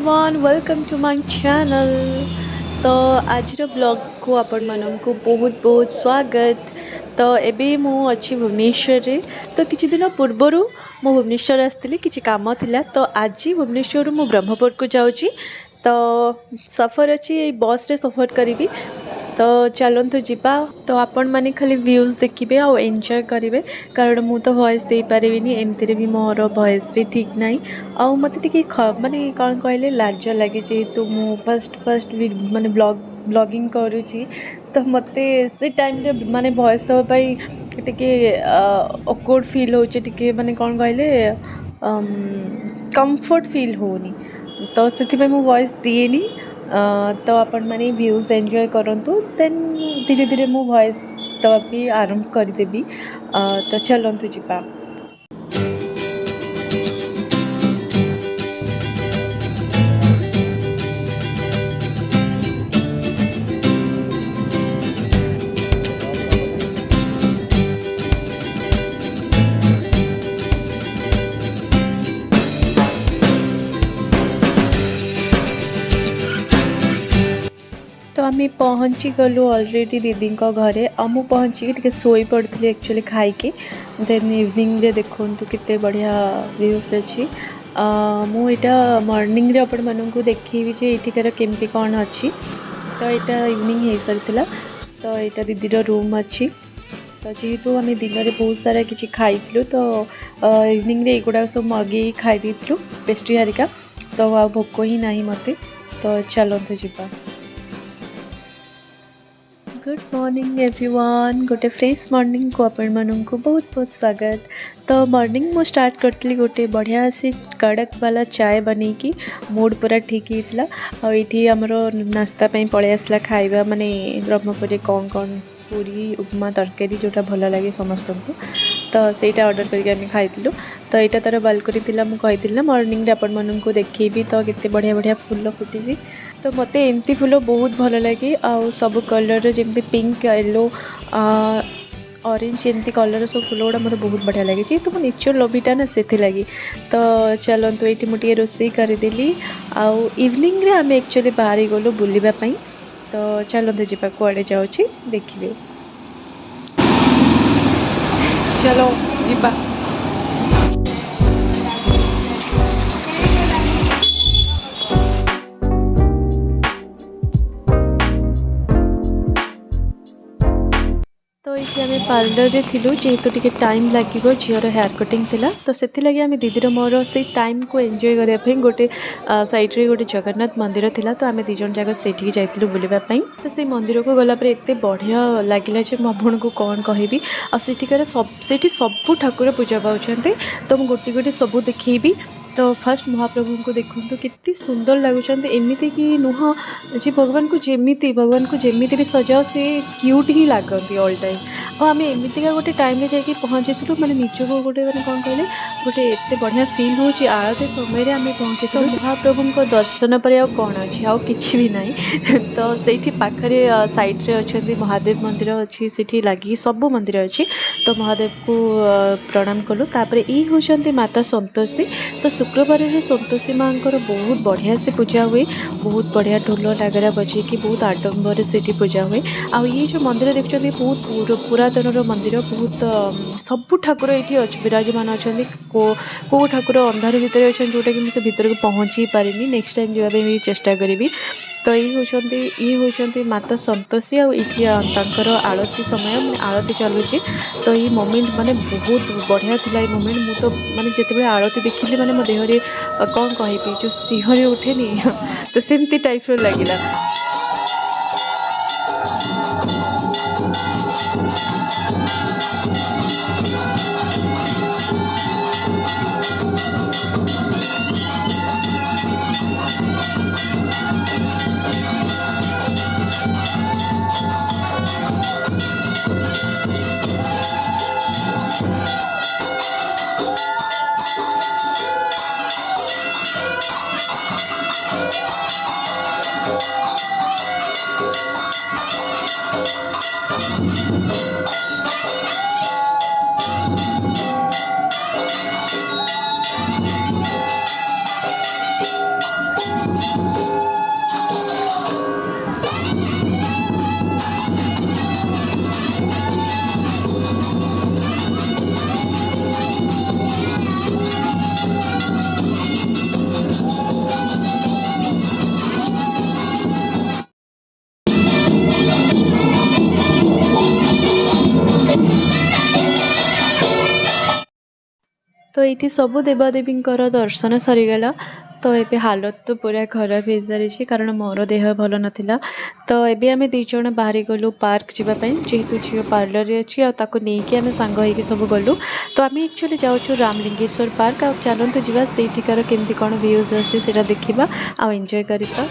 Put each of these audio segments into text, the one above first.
Everyone welcome to my channel. तो आज blog को आपण मानक बहुत बहुत स्वागत। तो एबे मु अच्छी भुवनेश्वर रे। तो किछि दिन पूर्वर मु भुवनेश्वर आसती किछि काम थिला। तो आज भुवनेश्वर मु ब्रह्मपुर को जाउची। तो सफर अच्छी बस रे सफर करी। तो चलतु जीवा। तो आपण माने खाली व्यूज देखिए और एंजॉय करेंगे कारण मु तो वॉइस दे पारिनी एमती भी मोर वॉइस भी ठीक ना आ मत माने कौन कहले लाज लगे जेहेतु मु फर्स्ट माने ब्लॉगिंग करुँची। तो मत से टाइम रे माने वॉइस दवाई टिके ऑकवर्ड फील होचे माने कौन कहले कंफर्ट फील होनी। तो से मु वॉइस दिएनी। तो आपण माने व्यूज एंजॉय करंतु देन धीरे धीरे मु वॉइस दवा भी आरंभ करदेवी। तो चलतु जीवा। तो आम पहुँची गलु ऑलरेडी दीदी घरे आम पहुँची टे शोई पड़ी एक्चुअली खाई देन इवनिंग रे देखु केते बढ़िया व्यूज अच्छी। मुझा मॉर्निंग रे आपण मानू देखी जे ये केमती कौन अच्छी। तो यहाँ इवनिंग हो सारी। तो यहाँ दीदीर रूम अच्छी। तो जेहेतु आम दिन में बहुत सारा किसी खाई तो इवनिंग रे एगुड़ा सब मगे खाई पेस्ट्री हारिका। तो आ भोक ही ना मत। तो चलतु जीवा। Good morning everyone. गोटे फ्रेश मॉर्निंग को आपण मानू बहुत बहुत स्वागत। तो मॉर्निंग मु स्टार्ट करती गोटे बढ़िया सी कड़क वाला चाय बनईकी मूड पूरा ठीक होता। आईटी आमर नास्ता पलि आसला खाइबा माने ब्रह्मपुरी कौन कौन पूरी उपमा तरकारी जोटा भल लगे समस्त को। तो सहीटा ऑर्डर करके खाई। तो यहाँ तार बालकनी थी मुझे ना मॉर्निंग रे आपण मानू देखी। तो केते बढ़िया बढ़िया फूल फुटी। तो मत एमती फूल बहुत भल लगे आउ सब कलर जमी पिंक येलो ऑरेंज एमती कलर सब फूल गुड़ा मतलब बहुत बढ़िया लगे जेहतु मो नेचर लवीटा ना से लगी। तो चलतु ये मुझे रोषे करदेली आउ इवनिंग रे आम एक्चुअली बाहरी गलु बुलवाई। तो चलतु जीवा कुआड़े जाऊँगी देखिए। चलो जीवा। तो ये आम पार्लर रे थिलु जेहेतु टिके टाइम लगे झीर हेयर कटिंग थिला। तो से लगे आम दीदीर मोर से टाइम को एंजॉय करने गोटे साइड रे गोटे जगन्नाथ मंदिर थिला। तो आम दिजन जाक से जाइलु बुलवाई। तो से मंदिर को गलापर एत बढ़िया लगिला जे आपन को कौन कहबी। आठिकार सब ठाकुर पूजा पाते। तो मुझे गोटे गोटे सब देखी। तो फर्स्ट महाप्रभु को देखु कितनी सुंदर लगुच एमती कि नुह जी भगवान को जेमिति भी सजाओ से क्यूट ही लगती ऑल टाइम। और आम एमतीका गोटे टाइम रे जाके पहुँची मैंने निजक गोटे मैंने कौन कहले गोटे एत बढ़िया फील हो आरती समय आम पहुँची। तो महाप्रभु को दर्शन पर कौन अच्छी आउ कि भी ना। तो से पाखे साइड रे अच्छा महादेव मंदिर अच्छी से लगी सब मंदिर अच्छी। तो महादेव को प्रणाम कलु। तापर ये होती माता संतोषी। तो शुक्रवार रे संतोषी माँ बहुत बढ़िया से पूजा हुए। बहुत बढ़िया ढोल नागरा बजेकी बहुत आडम्बर से पूजा हुए। आ ये जो मंदिर देखते बहुत पुरातन मंदिर बहुत सब ठाकुर ये विराजमान अच्छा। को ठाकुर अंधार भितर अच्छा जोटा कि मुझे भितर को पहुँची पारिनी। नेक्स्ट टाइम जावाई चेष्टा करी। तो ये होती माता संतोषी आर आरती समय मैंने आरती चलुची। तो ये मोमेंट माने बहुत बढ़िया थिला। ये मोमेंट मु तो माने जिते आरती देखिली माने मो देहरे कौन कहबी जो सिंहरे उठेनी। तो सेमती टाइप रो लगिला। तो ये सबू देवदेवींकर दर्शन सरीगला। तो ये हालत तो पूरा खराब हो सारी कारण मोर देह भल नाला। तो ये आम दीज बाहरी गलु पार्क जावाई जेहेतु झील पार्लर अच्छी आके आम सांग हो सब गलु। तो आम एक्चुअली जाऊँ रामलिंगेश्वर पार्क आ चलते जावा सेठिकार केमती कौन व्यूज अच्छे से देखा आ एंजॉय करवा।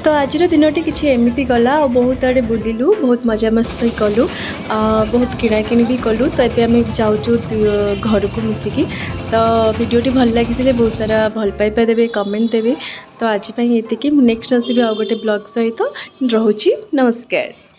तो आज दिनटी किसी एमती गला और बहुत आड़े बुलिलु बहुत मजा मस्ती कलु बहुत किणाकिणी भी कलु। तो ये आम जाऊँ घर को मिसिकी। तो वीडियोटी भल लगी बहुत सारा भल पाइबा देवे कमेंट देवे। तो आज ये नेक्स्ट आसबि आ गोटे ब्लॉग सहित रोची नमस्कार।